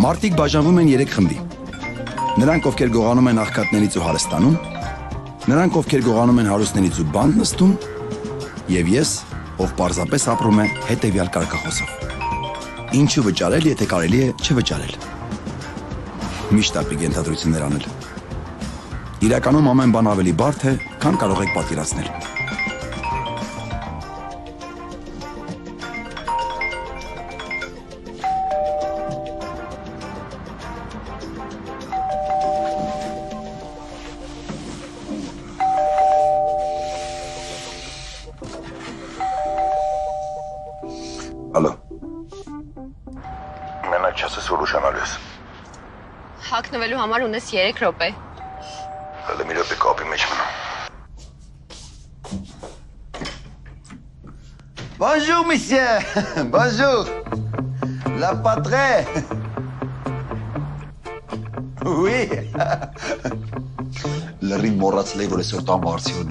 Մարդիկ բաժանվում են 3 խմբի։ Նրանք, ովքեր գողանում են աղքատներից ու հարստանում, նրանք, ովքեր գողանում են հարուստներից ու բանտ նստում, եւ ես, ով պարզապես ապրում է հետեւյալ կարգախոսով։ Ինչու վճարել, եթե կարելի է չվճարել։ Միշտ ապիկ ենթադրություններ անել։ Իրականում ամեն բան ավելի բարդ է, քան կարող եք պատկերացնել։ Ալո։ Մենակ չասես, որ ուշանալու ես։ Հագնվելու համար ունես 3 րոպե։ Հələ մի րոպե կապի մեջ մնա։ Bonjour, monsieur. Bonjour. La patrie. Oui. Le rythme morat les voler sur ton martion.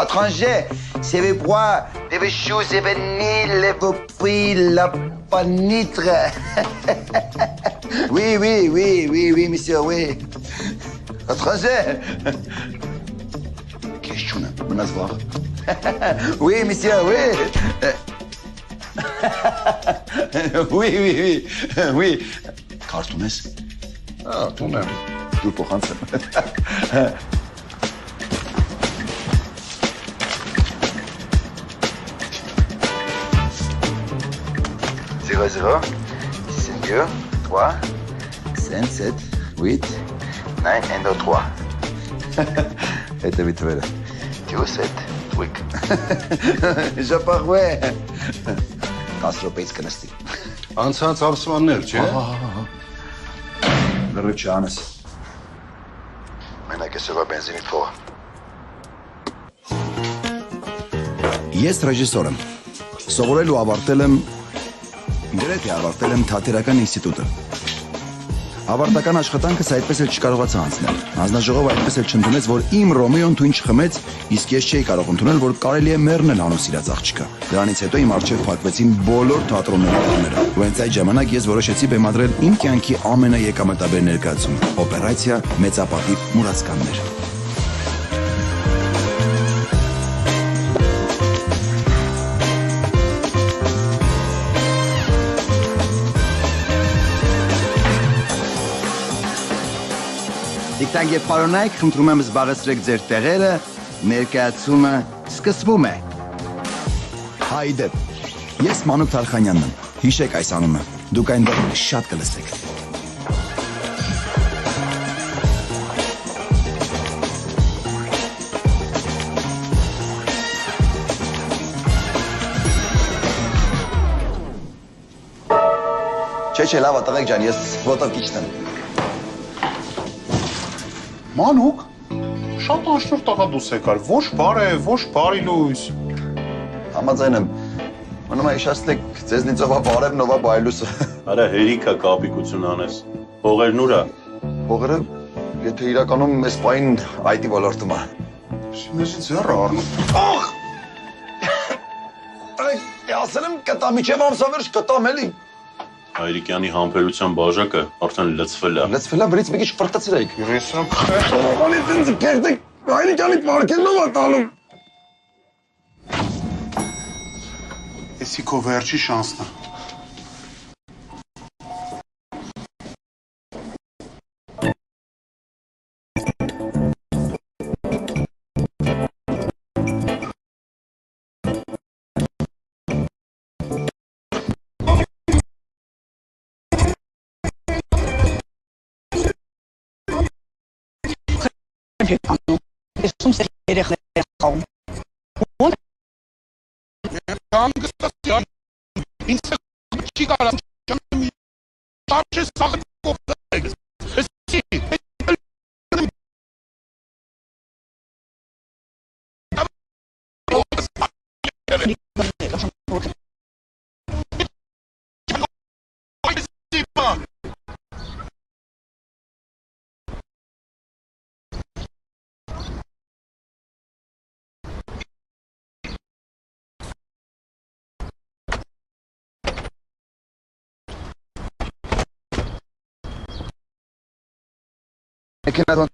Étranger, c'est les poids, les choses, les vanilles, les prix, la panitre. Oui, monsieur, oui. Étranger. Question, bonne voir. Oui, monsieur, oui. Oui. Cartoon ես։ Տուն եմ։ Դու փոխանցեմ։ 00 52 3 5 7 8 9 and 3. Հետևի թվերը։ 2 7 8. Ժապաղվե։ 10 րոպեից կնստի։ Անցած ամսվաններ, չէ։ Լրիվ չանես։ Մենակ ես ովա բենզինի թողը։ Ես ռեժիսոր եմ։ Սովորել ու ավարտել եմ գրեթե ավարտել եմ Թատերական ինստիտուտը։ Ավարտական աշխատանքս այդպես էլ չկարողացա անցնել։ Հանձնաժողովը այդպես էլ չընդունեց, որ իմ Ռոմեոն թույն չխմեց, իսկ ես չէի կարող ընդունել, որ կարելի է մեռնել հանուն սիրած աղջիկա։ Դրանից հետո իմ առջև փակվեցին բոլոր թատրոնների դռները։ Ու հենց այդ ժամանակ ես որոշեցի բեմադրել իմ կյանքի ամենաեկամտաբեր ներկայացումը՝ օպերացիա Մեծապատիվ մուրացկաններ։ Դիկտան եւ պարոնայք, խնդրում եմ զբաղեցրեք ձեր տեղերը, ներկայացումը սկսվում է։ Հայդե։ Ես Մանուկ Թարխանյանն եմ։ Հիշեք այս անունը։ Դուք այնտեղ շատ կլսեք։ Չէ, լավ, տղեկ ջան, ես ոտովկիչն եմ։ Մանուկ, շատ անշնորհ տղա դուս եկար, ոչ բարե, ոչ բարի լույս։ Համաձայն եմ։ Մնում է իշացնեք ձեզնից ովա բարևն ովա բայլուսը։ Արա հերիքա կապիկություն անես։ Հողերն ուրա։ Հողերը, եթե իրականում մեզ պային IT ոլորտում է։ Մեզի ձեռը առնում։ Ախ! Ասել եմ կտա, միջև ամսավերջ կտամ էլի։ Հայրիկյանի համբերության բաժակը արդեն լցվել է։ Լցվել է, վրից մի քիչ ֆրտացրեք։ Ես եմ Անից ինձ կերտեք, հայրիկյանի պարկենով է տալում։ Էսի քո վերջի շանսն է։ Ես երեխներ խաղում։ Հանգստացիան, ինձ չի կարամ չեմ տարշես սաղը կողտեք, էսի, Մեքենան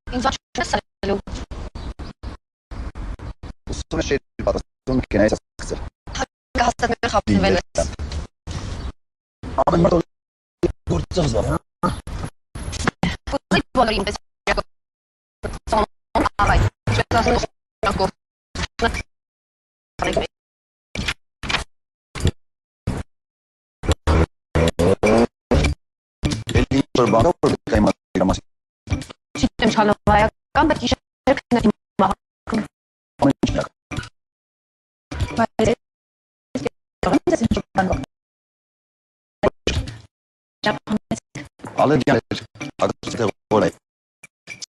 Ինձ ոչ սալու։ ուսում է պատասխան մեքենայից ասացել։ Հաստատ մեր խափնվել ես։ Ամեն մարդ գործող զբաղ։ Կուզի բոլորին պես ավայ։ Էլի որ բանը որ կայ մասի։ Չեմ չանովայական, բայց իշեր քննի մահակում։ Ամեն ինչ։ Ալերգիան էր, ագործել որ է։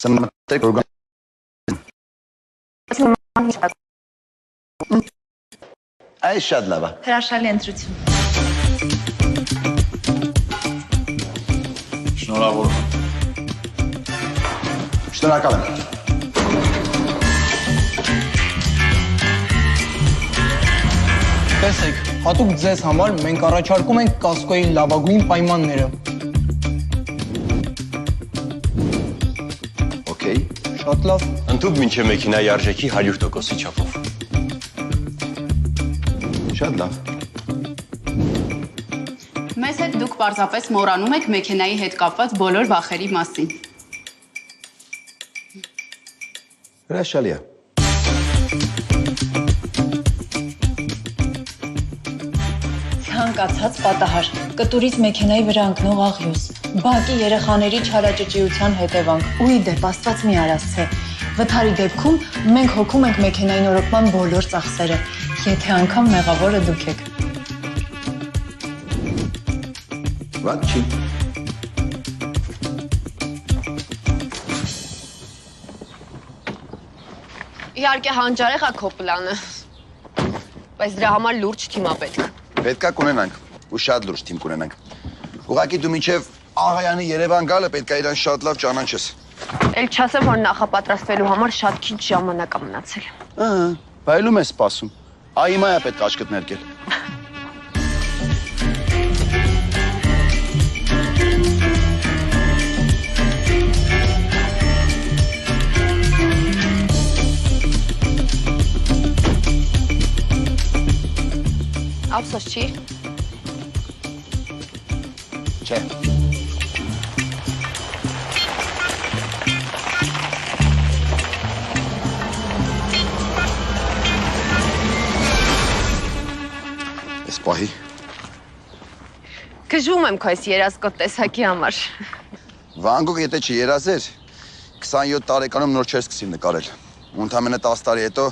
Սնմատեք օրգան։ Այս շատ լավ է։ Հրաշալի ընտրություն։ Շնորհավոր եմ։ Շնորհակալ եմ։ Տեսեք, հատուկ ձեզ համար մենք առաջարկում ենք կասկոյի լավագույն պայմանները։ Okay։ Շատ լավ։ Ընդուք մինչև մեքենայի արժեքի 100%-ի չափով։ Շատ լավ։ Մեզ հետ դուք պարզապես մոռանում եք մեքենայի հետ կապված բոլոր վախերի մասին։ Հրաշալի է։ Ցանկացած պատահար, կտուրից մեքենայի վրա ընկնող աղյուս, բակի երեխաների չարաճճիության հետևանք, ու ի դեպ Աստված մի արասցե։ Վթարի դեպքում մենք հոգում ենք մեքենայի նորոգման բոլոր ծախսերը, եթե անգամ մեղավորը դուք եք։ Ված չի։ Իհարկե հանճարեղ է քո պլանը։ Բայց դրա համար լուրջ թիմ է պետք։ Պետքա կունենանք, ու շատ լուրջ թիմ կունենանք։ Ուղղակի դու մինչև Աղայանի Երևան գալը պետքա իրան շատ լավ ճանաչես։ Էլ չասեմ, որ նախապատրաստվելու համար շատ քիչ ժամանակ է մնացել։ Ահա, բայլում ես սպասում։ Այ հիմա է պետք աշկդ ներկել։ Ափսոս չի։ Չէ։ Ես պահի։ Գժում եմ քո այս երազկոտ տեսակի համար։ Վանգոգը եթե չերազեր, 27 տարեկանում նոր չէր սկսի նկարել։ Ընդամենը 10 տարի հետո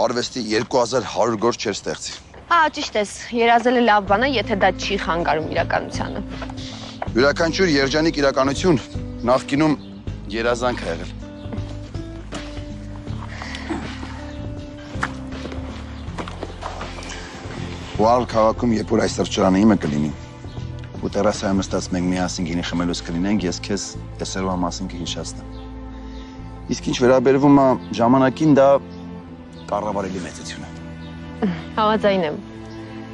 արվեստի 2100 գործ չէր ստեղծի։ Հա, ճիշտ ես, երազելը լավ բան է, եթե դա չի խանգարում իրականությանը։ Յուրաքանչյուր երջանիկ իրականություն նախկինում երազանք է եղել։ Ուալ քաղաքում երբ որ այս սրճարանը իմը կլինի, ու տերասայում նստած մենք միասին գինի խմելուց կլինենք, ես քեզ տեսերվա մասին կհիշացնեմ։ Իսկ ինչ վերաբերվում է ժամանակին, դա կառավարելի մեծություն է։ Հավատային եմ,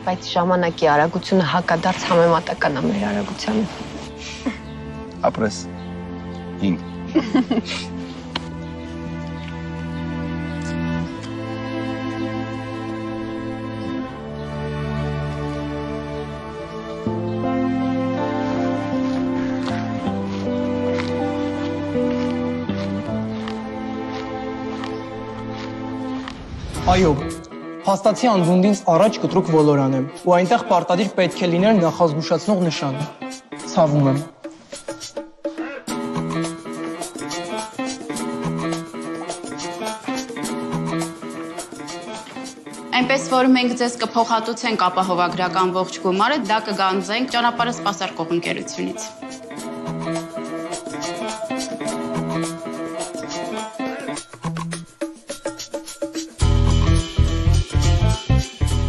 բայց ժամանակի արագությունը հակադարձ համեմատական է մեր արագությանը։ Ապրես, 5։ Այո, փաստացի անձունդինց առաջ կտրուկ ոլորան եմ, ու այնտեղ պարտադիր պետք է լիներ նախազգուշացնող նշան։ Ցավում եմ։ Այնպես որ մենք ձեզ կփոխհատուցենք ապահովագրական ողջ գումարը, դա կգանձենք ճանապարհը սպասարկող ընկերությունից։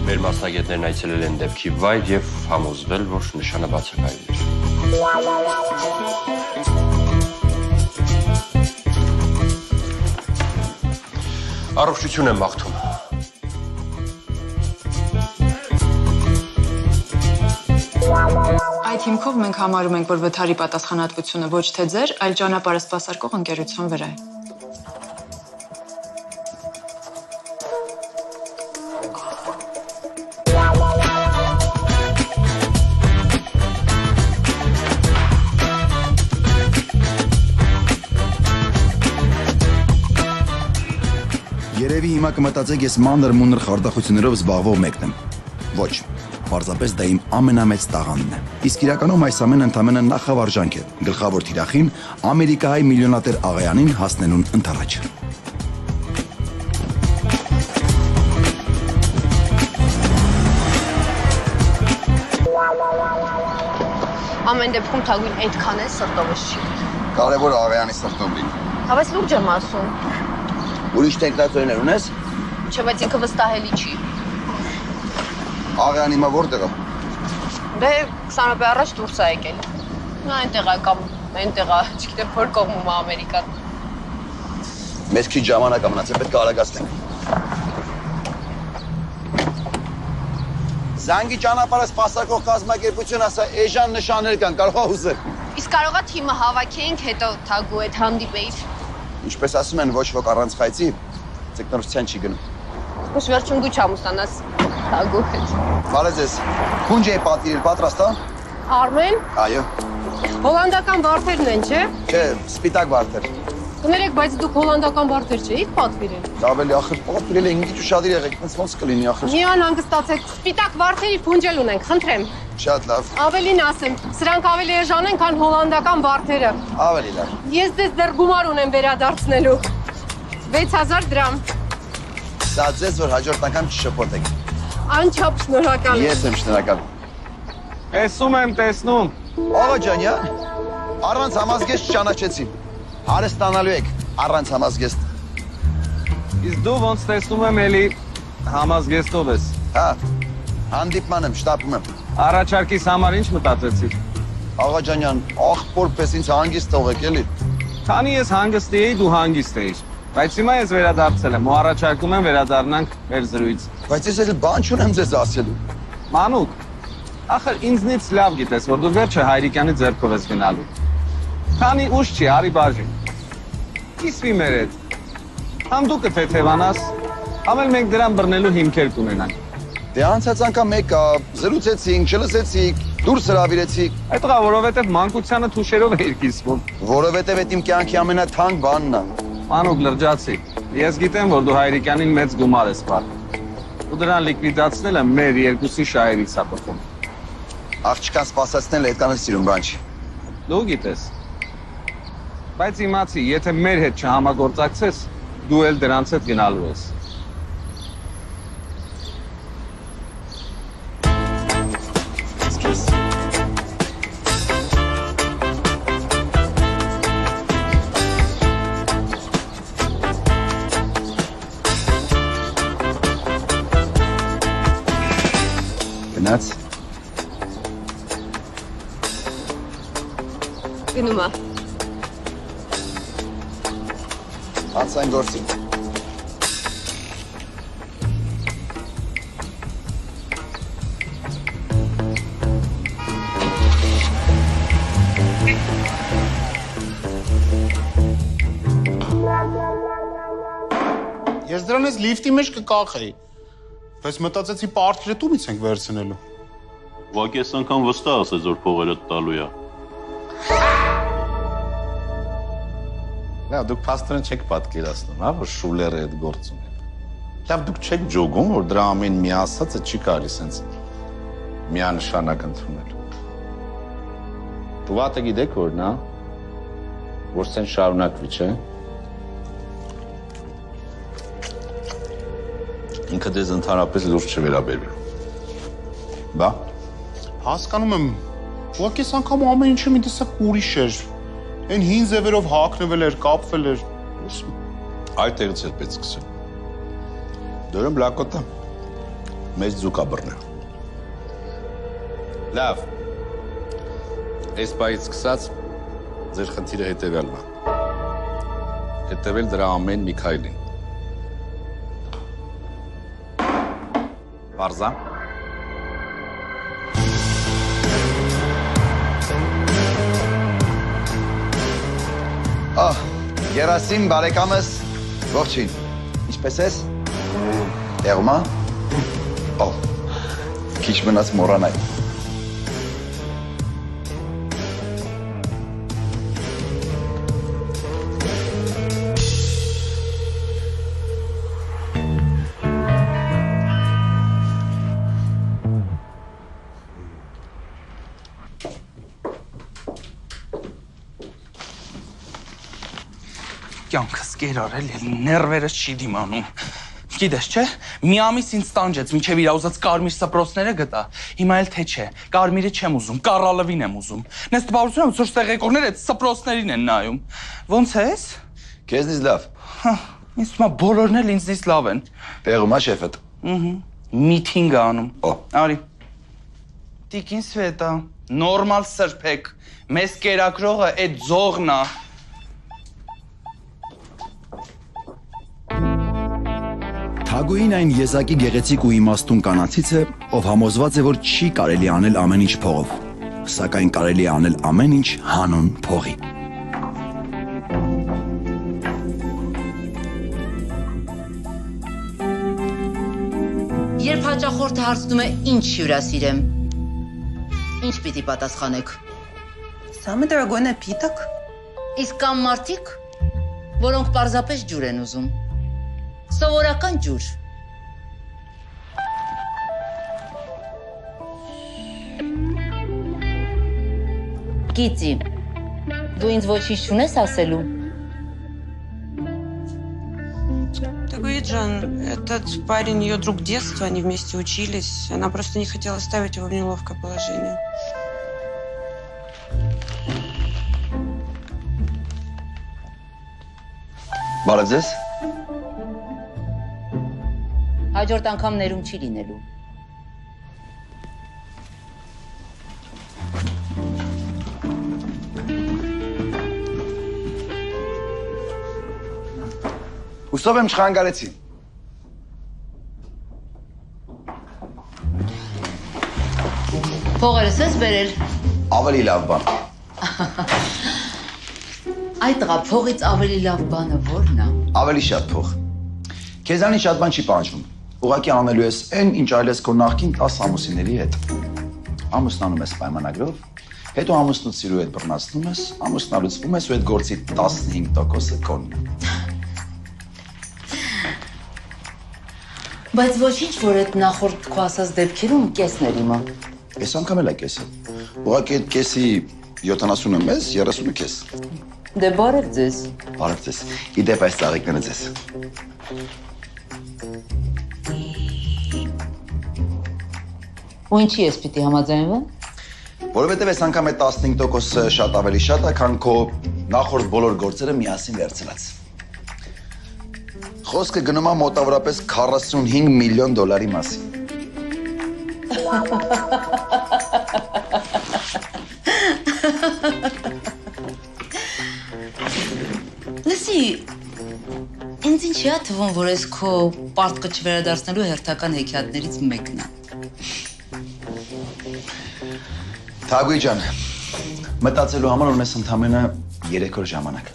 Մեր մասնագետներն այցելել են դեպքի վայր եւ համոզվել, որ նշանը բացակայում է։ Առողջություն եմ մաղթում։ Այդ հիմքով մենք համարում ենք, որ վթարի պատասխանատվությունը ոչ թե ձեր, այլ ճանապարհը սպասարկող ընկերության վրա է։ Երևի հիմա կմտածեք ես մանր-մունր խարդախություններով զբաղվող մեկն եմ։ Ոչ, պարզապես դա իմ ամենամեծ տաղանդն է։ Իսկ իրականում այս ամենը ընդամենը նախավարժանք է գլխավոր թիրախին ամերիկահայ միլիոնատեր աղայանին հասնելուն ընդառաջ։ Ամեն դեպքում թագուին այդքան է սրտովս չի։ Կարևոր աղայանի սրտով լինի։ Հավես լուրջ եմ ասում։ Ուրիշ տեխնացիաներ ունես։ Չէ, բայց ինքը վստահելի չի։ Աղայանը հիմա որտեղ է։ Դե 20 րոպե առաջ դուրս է եկել։ Նա այնտեղ է կամ այնտեղ է, չգիտեմ որ կողմում է Ամերիկան։ Մեզ քիչ ժամանակ է մնացել, պետք է արագացնենք։ Զանգի ճանապարհը սպասարկող կազմակերպություն ասա, էժան նշաններ կան, կարող է ուզել։ Իսկ կարողա թիմը հավաքենք, հետո թագու հետ հանդիպեիր։ Ինչպես ասում են, ոչ ոք առանց խայծի ձկնորսության չի գնում։ Ոչ վերջում դու չամուսնանաս թագու հետ։ Բարև ձեզ։ Քունջ էի պատվիրել, պատրաստ է։ Արմեն։ Այո։ Հոլանդական վարդերն են, չէ։ Չէ, սպիտակ վարդեր։ Կներեք, բայց դուք հոլանդական վարդեր չէիք պատվիրել։ Ավելի ախր պատվիրել են, ինչ ուշադիր եղեք, ոնց կլինի ախր։ Մի անհանգստացեք, սպիտակ վարդերի փունջել ունենք, խնդրեմ։ Շատ լավ։ Ավելին ասեմ, սրանք ավելի էժան են, քան հոլանդական վարդերը։ Ավելի լավ։ Ես ձեզ դեռ գումար ունեմ վերադարձնելու։ 6000 դրամ։ Դա ձեզ որ հաջորդ անգամ չշփոթեք։ Անչափ շնորհակալ եմ։ Ես եմ շնորհակալ։ Տեսնում եմ, տեսնում։ Աղա ջանյան, առանց համազգեստ չճանաչեցի։ Հարստանալու եք առանց համազգեստ։ Իսկ դու ոնց տեսնում եմ էլի համազգեստով ես։ Հա, հանդիպման եմ, շտապում եմ։ Առաջարկիս համար ինչ մտածեցիք։ Աղա ջանյան, աղբոր պես ինձ հանգիստ թողեք էլի։ Քանի ես հանգստի էի, դու հանգիստ էիր։ Բայց հիմա ես վերադարձել եմ ու առաջարկում եմ վերադառնանք մեր զրույց։ Բայց ես էլ բան չունեմ ձեզ ասելու։ Մանուկ, ախր ինձնից լավ գիտես, որ դու վերջը Հայրիկյանի ձեռքով ես գնալու։ Քանի ուշ չի, արի բաժին։ Իսվի մեր հետ։ Համ դու կթեթևանաս, համ էլ մենք դրան բռնելու հիմքեր կունենանք։ Դե անցած անգամ եկա, զրուցեցինք, չլսեցիք, դուրս հրավիրեցիք։ Այդ տղա, որովհետև մանկությանը թուշերով էիր կիսվում։ Որովհետև այդ իմ կյանքի ամենաթանկ բանն է։ Մանուկ լրջացի, ես գիտեմ, որ դու Հայրիկյանին մեծ գումար ես պարտել։ Ու դրան լիկվիդացնելը մեր երկուսի շահերից է բխում։ Աղջկան սպասացնել այդքանը սիրուն բան չի։ Դու գիտես։ Բայց իմացի, եթե մեր հետ չհամագործակցես, դու էլ դրանց հետ գնալու ես։ Գնաց։ Գնում է։ Անցան գործի։ Ես դրան ես լիֆտի մեջ կկախեի։ Բայց մտածեցի պարտքերը տունից ենք վերցնելու։ Ուղղակի այս անգամ վստահ ասես, որ փողերը տալու է։ Լավ, դուք փաստորեն չեք պատկերացնում, հա, որ շուլերը այդ գործ ունեն։ Լավ, դուք չեք ջոգում, որ դրա ամեն մի ասածը չի կարելի սենց միանշանակ ընդունել։ Դու վատը գիտեք որն է, որ սենց շարունակվի, չէ։ Ինքը դեզ ընդհանրապես լուրջ չվերաբերվի։ Բա։ Հասկանում եմ, ուղղակի այս անգամ ամեն ինչը մի տեսակ ուրիշ էր։ Այն հին ձևերով հակնվել էր, կապվել էր։ Այդ տեղից էլ պետք սկսել։ Դուրն բլակոտը մեծ ձուկա բռնե։ Լավ։ Այս բայից սկսած ձեր խնդիրը հետևյալն է։ Հետևել դրա ամեն մի քայլին։ Պարզա։ Գերասիմ բարեկամս, ողջույն։ Ինչպես ես։ Տեղումա։ Քիչ մնաց մոռանալ։ Կյանքս կերարել էլ ներվերս չի դիմանում։ Գիտես չէ, մի ամիս ինձ տանջեց, մինչև իր ուզած կարմիր սպրոցները գտա։ Հիմա էլ թե չէ, կարմիրը չեմ ուզում, կառալվին եմ ուզում։ Նես տպավորություն եմ, որ ստեղեկողները այդ սպրոցներին են նայում։ Ոնց ես։ Քեզնից լավ։ Ինձ թվում է բոլորն էլ ինձնից լավ են։ Տեղումա շեֆդ։ Միթինգ անում։ Արի։ Տիկին Սվետա, նորմալ սրբեք։ Մեզ կերակրողը այդ ձողն է։ Թագուհին այն եզակի գեղեցիկ ու իմաստուն կանացից է, ով համոզված է, որ չի կարելի անել ամեն ինչ փողով, սակայն կարելի է անել ամեն ինչ հանուն փողի։ Երբ հաճախորդը հարցնում է ինչ հյուրասիրեմ, ինչ պիտի պատասխանեք։ Самый дорогой напиток։ Իսկ կան մարդիկ, որոնք պարզապես ջուր են ուզում։ Սովորական ջուր։ Գիտի, դու ինձ ոչինչ չունես ասելու։ Тагуиджан, этот парень ее друг детства, они вместе учились. Она просто не хотела ставить его в неловкое положение. Բարև ձեզ։ Հաջորդ անգամ ներում չի լինելու։ Հուսով եմ չխանգարեցի։ Փողերս ես բերել։ Ավելի լավ բան։ Այդ տղա փողից ավելի լավ բանը ո՞րն է։ Ավելի շատ փող։ Քեզանի շատ բան չի պահանջվում։ Ուղղակի անելու ես այն, ինչ այլես քո նախքին 10 ամուսինների հետ։ Ամուսնանում ես պայմանագրով, հետո ամուսնուց սիրու հետ բռնացնում ես, ամուսնալուծվում ես ու այդ գործի 15%-ը կոնն է։ Բայց ոչինչ, որ այդ նախորդ քո ասած դեպքերում կեսն էր իմը։ Այս անգամ էլ է կեսը։ Ուղղակի այդ կեսի 70-ը մեզ, 30-ը քեզ։ Դե բարև ձեզ։ Բարև ձեզ։ Իդեպ այս ծաղիկները ձեզ։ Ու ինչի ես պիտի համաձայնվեմ։ Որովհետև այս անգամ այդ 15%-ը շատ ավելի շատ է, քան քո նախորդ բոլոր գործերը միասին վերցրած։ Խոսքը գնում է մոտավորապես 45 միլիոն դոլարի մասին։ Լսի, ինձ ինչի է թվում, որ ես քո պարտքը չվերադարձնելու հերթական հեքիաթներից մեկն է։ Թագուհի ջան, մտածելու համար ունես ընդամենը 3 օր ժամանակ։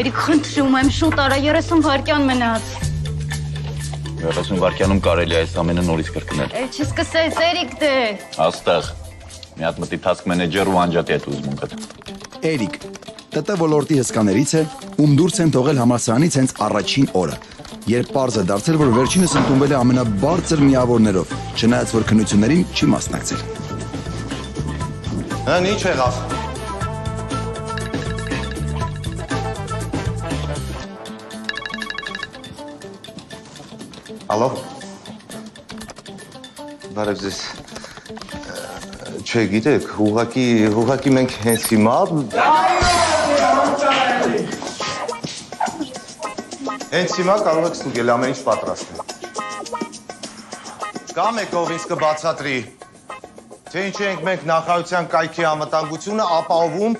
Երիք խնդրում եմ, շուտ արա, 30 վայրկյան մնաց։ 30 վայրկյանում կարելի է այս ամենը նորից կրկնել։ Չսկսեց, Երիք դե։ Աստեղ մի հատ մտի task manager ու անջատի այդ ուզմունքդ։ Էրիկ, ՏՏ ոլորտի հսկաներից է, ում դուրս են թողել համալսարանից հենց առաջին օրը, երբ պարզ է դարձել, որ վերջինս ընդունվել է ամենաբարձր միավորներով, չնայած որ քննություններին չի մասնակցել։ Հն ինչ եղավ։ Ալո։ Բարև ձեզ։ Չէ, գիտեք, ուղղակի մենք հենց հիմա կարող եք ստուգել ամեն ինչ պատրաստ է։ Կա մեկով ինձ կբացատրի, Թե ինչ ենք մենք նախարարության կայքի անվտանգությունը ապահովում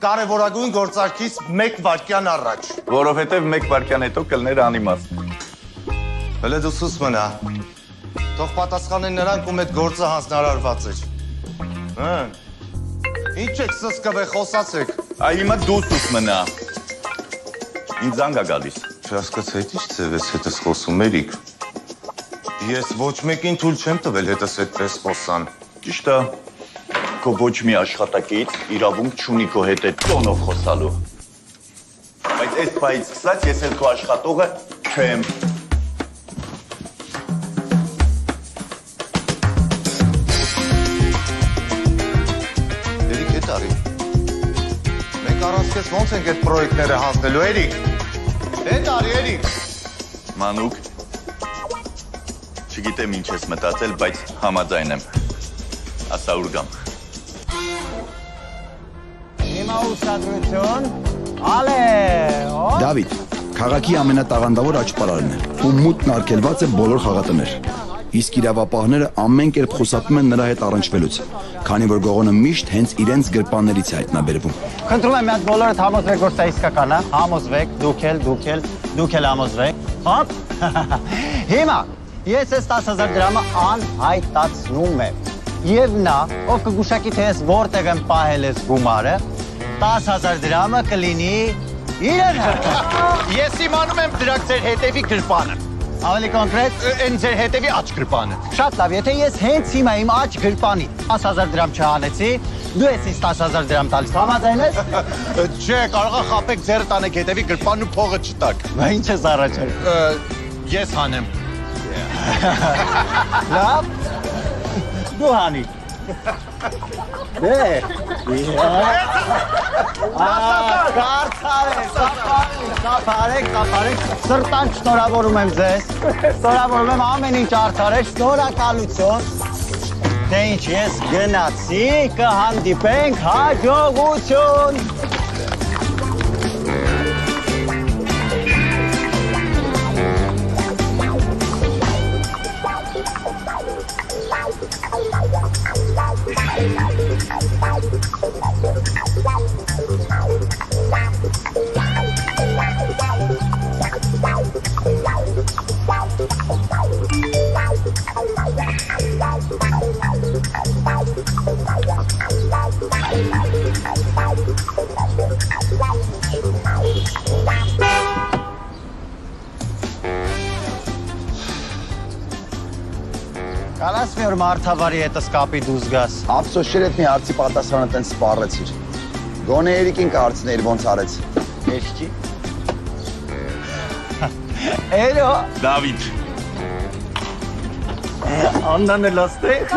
կարևորագույն գործարքից 1 վայրկյան առաջ։ Որովհետև 1 վայրկյան հետո կլներ անիմաստ։ Հələ դու սուս մնա։ Թող պատասխանեն նրանք, ում այդ գործը հանձնարարված էր։ Ինչ եք սսկվել, խոսացեք։ Այ հիմա դու սուս մնա։ Ինձ զանգ է գալիս։ Չհասկացա, ի՞նչ ձև ես հետս խոսում, Երիկ։ Ես ոչ մեկին թույլ չեմ տվել հետս այդպես խոսան։ Ճիշտ է։ Քո ոչ մի աշխատակից իրավունք չունի քո հետ այդ տոնով խոսալու։ Բայց այս բայից սկսած ես էլ քո աշխատողը չեմ։ Երիկ, հետ արի։ Մենք առանց քեզ ոնց ենք այդ պրոյեկտները հանձնելու, Երիկ։ Հետ արի, Երիկ։ Մանուկ, չգիտեմ ինչ ես մտածել, բայց համաձայն եմ։ Ասա ուր գամ։ Հիմա ուշադրություն, ալե, Դավիթ, քաղաքի ամենատաղանդավոր աճպարարն է, ում մուտքն արգելված է բոլոր խաղատներ։ Իսկ իրավապահները ամեն կերպ խուսափում են նրա հետ առնչվելուց, քանի որ Գողոնը միշտ հենց իրենց գրպաններից է հայտնաբերվում։ Խնդրում եմ մի հատ բոլորդ համոզվեք, որ սա իսկական է, համոզվեք, դուք էլ համոզվեք, հոպ, հիմա, ես ես 10,000 դրամը անհայտացնում եմ, և նա, ով կգուշակի, թե ես որտեղ եմ պահել ես գումարը, 10,000 դրամը կլինի իրեն։ Ես իմանում եմ դրանք ձեր հետևի գրպանը։ Ավելի կոնկրետ, են ձեր հետևի աջ գրպանը։ Շատ լավ, եթե ես հենց հիմա իմ աջ գրպանի 10,000 դրամ չհանեցի, դու ես ինձ 10,000 դրամ տալիս, համաձայն ես։ Չէ, կարող է խապեք ձերը տանեք հետևի գրպանն ու փողը չտակ։ Բա ինչ ես առաջարկում։ Ես հանեմ։ Լավ։ Դու հանի։ Դե։ Կարթարեք, սրտան շնորհավորում եմ ձեզ, շնորհավորում եմ ամեն ինչ արդարեք, շնորհակալություն, դե ինչ ես գնացի, կհանդիպենք հաջողություն։ Կարաս մի օր մարդավարի հետս կապի դուզ գաս։ Ափսոս չէր այդ մի հարցի պատասխանը տենց սպառեցիր։ Գոնե Երիկին կարծներ ոնց արեց։ Երիկի։ Էլո։ Դավիթ։ Աննանը լաստեք։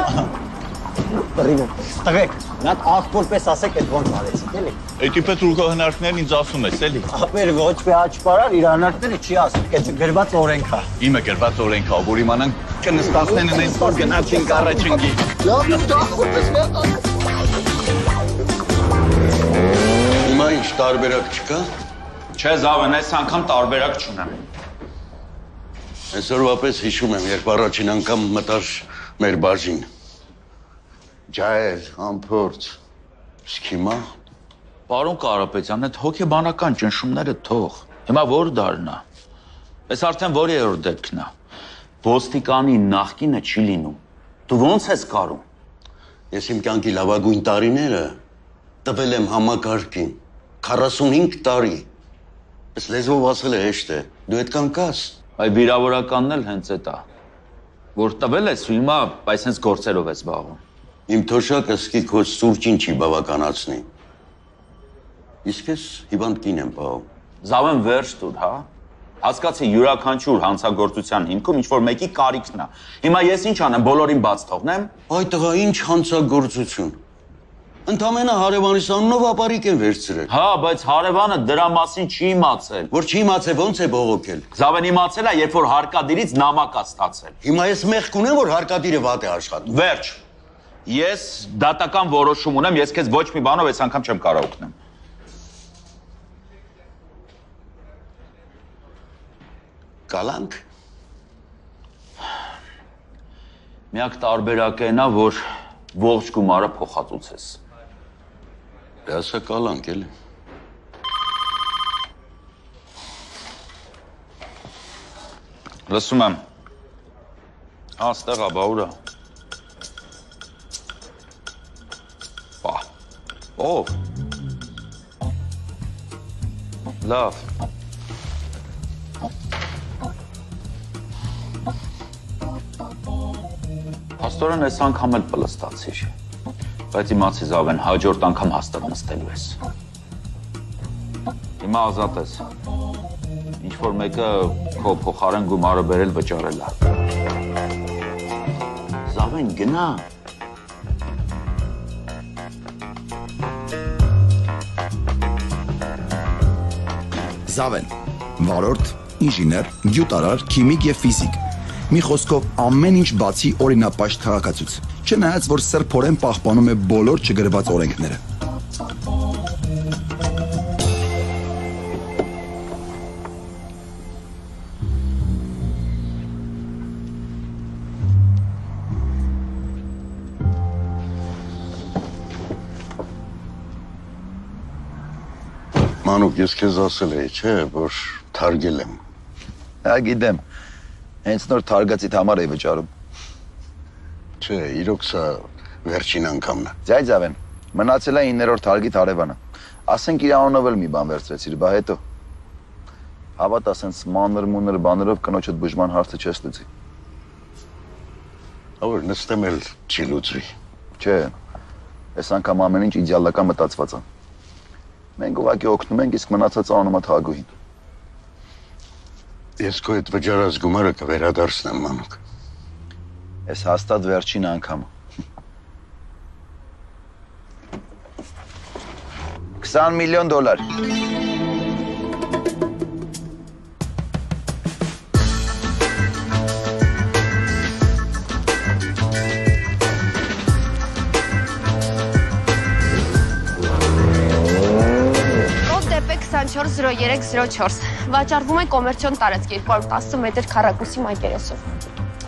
Տղեկ, նա աղբոր պես ասեք այդ ոնց արեցիք, էլի։ Էդի պես ուրկո հնարքներն ինձ ասում ես, էլի։ Ապեր ոչ մի աճպարար իր հնարքները չի ասում, այդ գրված օրենք է։ Իմը գրված օրենք է, որ իմանանք կնստացնեն այնպես որ գնացինք առաջնգի։ Լավ, դու աղբոր պես մի հատ։ Հիմա ինչ տարբերակ չկա։ Չէ, Զավեն, այս անգամ տարբերակ չունեմ։ Այսօրվա պես հիշում եմ, երբ առաջին անգամ մտար մեր բաժին։ Ջահել, ամփորձ։ Իսկ հիմա Պարոն Կարապետյան, այդ հոգեբանական ճնշումները թող։ Հիմա որ դարնա։ Այս արդեն որ երրորդ դեպքն է։ Ոստիկանի նախկինը չի լինում։ Դու ո՞նց ես կարում։ Ես իմ կյանքի լավագույն տարիները տվել եմ համակարգին։ 45 տարի։ Այս լեզվով ասել է հեշտ է։ Դու այդքան կաս։ Այ վիրավորականն էլ հենց էդ է։ Որ տվել ես ու հիմա այս հենց գործերով ես զբաղվում։ Իմ թոշակը սկի քո սուրճին չի բավականացնի։ Իսկ ես հիվանդ կին եմ պահում։ Զավեն վերջ տուր, հա։ Հասկացի յուրաքանչյուր հանցագործության հիմքում ինչ-որ մեկի կարիքն է։ Հիմա ես ինչ անեմ, բոլորին բաց թողնեմ։ Այ տղա, ինչ հանցագործություն։ Ընդամենը հարևանիս անունով ապարիկ են վերցրել։ Հա, բայց հարևանը դրա մասին չի իմացել։ Որ չի իմացել, ո՞նց է բողոքել։ Զավեն իմացել է, երբ որ հարկադիրից նամակ է ստացել։ Հիմա ես մեղք ունեմ, որ հարկադիրը վատ է աշխատում։ Վերջ։ Ես դատական որոշում ունեմ, ես քեզ ոչ մի բանով այս անգամ չեմ կարող օգնել։ Կալանք։ Միակ տարբերակը նա, որ ողջ գումարը փոխածուցես։ Դասը կալանք էլի։ Լսում եմ։ Աստեղա, բա ուրա։ Բա։ Ով։ Լավ։ Աստորեն այս անգամ էլ պլստացիր, բայց իմացի Զավեն, հաջորդ անգամ հաստատ նստելու ես։ Հիմա ազատ ես, ինչ-որ մեկը քո փոխարեն գումարը բերել վճարել է։ Զավեն, գնա։ Զավեն, վարորդ, ինժեներ, գյուտարար, քիմիկ եւ ֆիզիկ։ Մի խոսքով ամեն ինչ բացի օրինապաշտ քաղաքացուց։ Չնայած որ սրբորեն պահպանում է բոլոր չգրված օրենքները։ Մանուկ, ես քեզ ասել էի, չէ, որ թարգել եմ։ Հա, գիտեմ։ Հենց նոր թարգացիդ համար էի վճարում։ Չէ, իրոք սա վերջին անգամն է։ Ձայ Զավեն, մնացել է 9-րդ թարգի հարևանը։ Ասենք իր անունով էլ մի բան վերցրեցիր, բա հետո։ Հավատա, ասենց մանր-մունր բաներով կնոջդ բուժման հարցը չես լուծի։ Որ նստեմ էլ չի լուծվի։ Չէ, այս անգամ ամեն ինչ իդեալական մտածված է։ Մենք ուղղակի օգնում ենք, իսկ մնացածը անում է թագուհին։ Ես քո այդ վճարած գումարը կվերադարձնեմ, մանուկ։ Ես հաստատ վերջին անգամը։ 20 միլիոն դոլար։ Դեպե 240304 վաճառվում է կոմերցիոն տարածք 210 մետր քառակուսի մակերեսով։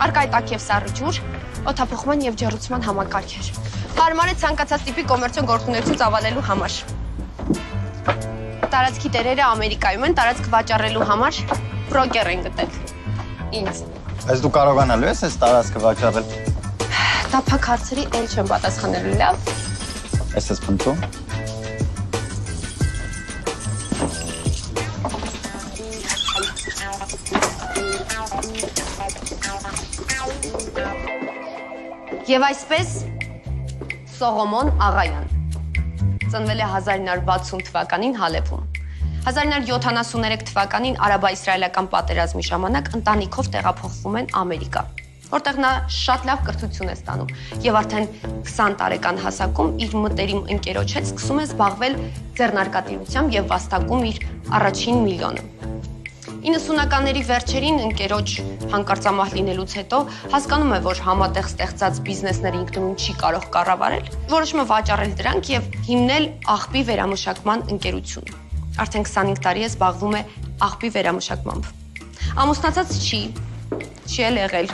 Արկայտակ եւ սառը ջուր, օդափոխման եւ ջեռուցման համակարգեր։ Հարմար է ցանկացած տիպի կոմերցիոն գործունեություն ծավալելու համար։ Տարածքի տերերը Ամերիկայում են, տարածք վաճառելու համար բրոկեր են գտել։ Ինձ։ Այս դու կարողանալու ես այս տարածքը վաճառել։ Տափակ հարցերի էլ չեմ պատասխանելու, լավ։ Ես փնտրում։ Եվ այսպես Սողոմոն Աղայան ծնվել է 1960 թվականին Հալեվում։ 1973 թվականին արաբա-իսրայելական պատերազմի ժամանակ ընտանիքով տեղափոխվում են Ամերիկա, որտեղ նա շատ լավ կրթություն է ստանում եւ արդեն 20 տարեկան հասակում իր մտերիմ ընկերոջ հետ սկսում է զբաղվել ձեռնարկատիրությամբ եւ վաստակում իր առաջին միլիոնը։ 90-ականների վերջերին ընկերոջ հանկարծամահ լինելուց հետո հասկանում է, որ համատեղ ստեղծած բիզնեսները ինքնուրույն չի կարող կառավարել, որոշում է վաճառել դրանք եւ հիմնել աղբի վերամշակման ընկերություն։ Արդեն 25 տարի է զբաղվում է աղբի վերամշակմամբ։ Ամուսնացած չի էլ եղել։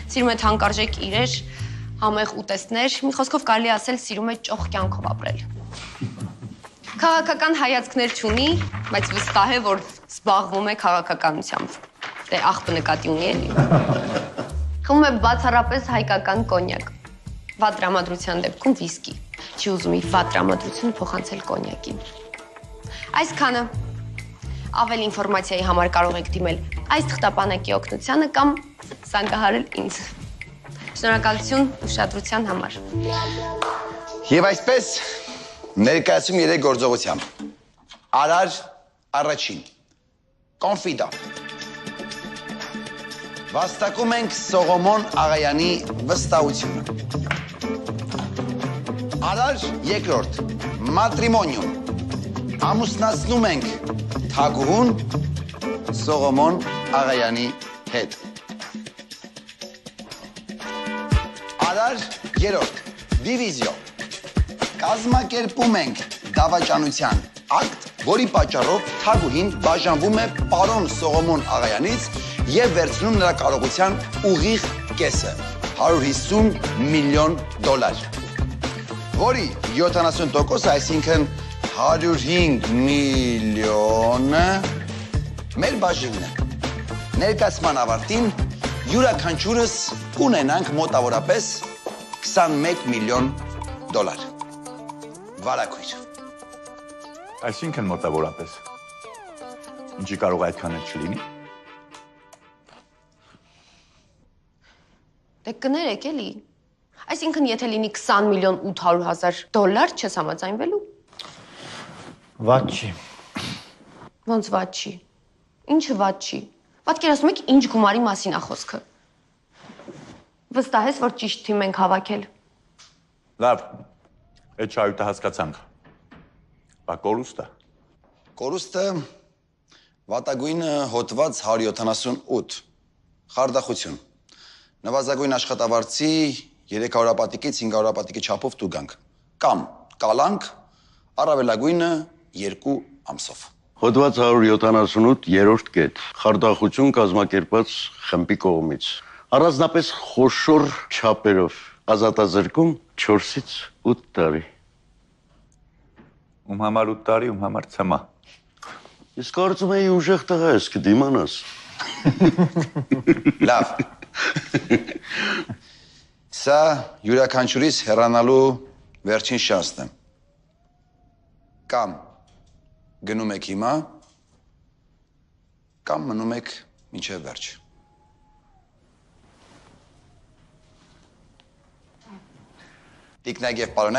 Սիրում է թանկարժեք իրեր, համեղ ուտեստներ, մի խոսքով կարելի ասել սիրում է ճոխ կյանքով ապրել։ Քաղաքական հայացքներ չունի, բայց վստահ է, որ զբաղվում է քաղաքականությամբ։ Դե աղբը նկատի ունի էլի։ Խմում է բացառապես հայկական կոնյակ։ Վատ տրամադրության դեպքում վիսկի։ Չի ուզում իր վատ տրամադրությունը փոխանցել կոնյակին։ Այսքանը։ Ավելի ինֆորմացիայի համար կարող եք դիմել այս թղթապանակի օգնությանը կամ զանգահարել ինձ։ Շնորհակալություն ուշադրության համար։ Եվ այսպես ներկայացում 3 գործողությամբ։ Արար առաջին։ Կոնֆիդա։ Վաստակում ենք Սողոմոն Աղայանի վստահությունը։ Արար երկրորդ։ Մատրիմոնիում։ Ամուսնացնում ենք թագուհուն Սողոմոն Աղայանի հետ։ Արար երրորդ։ Դիվիզիո։ Կազմակերպում ենք դավաճանության ակտ, որի պատճառով թագուհին բաժանվում է պարոն Սողոմոն Աղայանից եւ վերցնում նրա կարողության ուղիղ կեսը։ 150 միլիոն դոլար, որի 70%, այսինքն 105 միլիոնը մեր բաժինն է։ Ներկայացման ավարտին յուրաքանչյուրս կունենանք մոտավորապես 21 միլիոն դոլար։ Վարակույր։ Այսինքն մոտավորապես։ Ինչի կարող այդքան էլ չլինի։ Դե կներեք էլի։ Այսինքն եթե լինի 20 միլիոն 800 հազար դոլար, չես համաձայնվելու։ Վատ չի։ Ոնց վատ չի։ Ինչը վատ չի։ Պատկերացնում եք ինչ գումարի մասին է խոսքը։ Վստահ ես, որ ճիշտ թիմ ենք հավաքել։ Լավ, այդ շահույթը հասկացանք։ Բա կորուստը։ Կորուստը վատագույնը հոտված 178, խարդախություն։ Նվազագույն աշխատավարձի 300 պատիկից 500 պատիկի չափով տուգանք, կամ կալանք, առավելագույնը 2 ամսով։ Հոդված 178 երրորդ կետ, խարդախություն կազմակերպած խմբի կողմից։ Առանձնապես խոշոր չափերով ազատազրկում 4-ից 8 տարի։ Ում համար 8 տարի, ում համար ցմա։ Ես կարծում էի ուժեղ տղա ես կդիմանաս։ Լավ։ Սա յուրաքանչյուրիս հեռանալու վերջին շանսն է։ Կամ գնում եք հիմա, կամ մնում եք մինչև վերջ։ Տիկնակ և պարոնայք,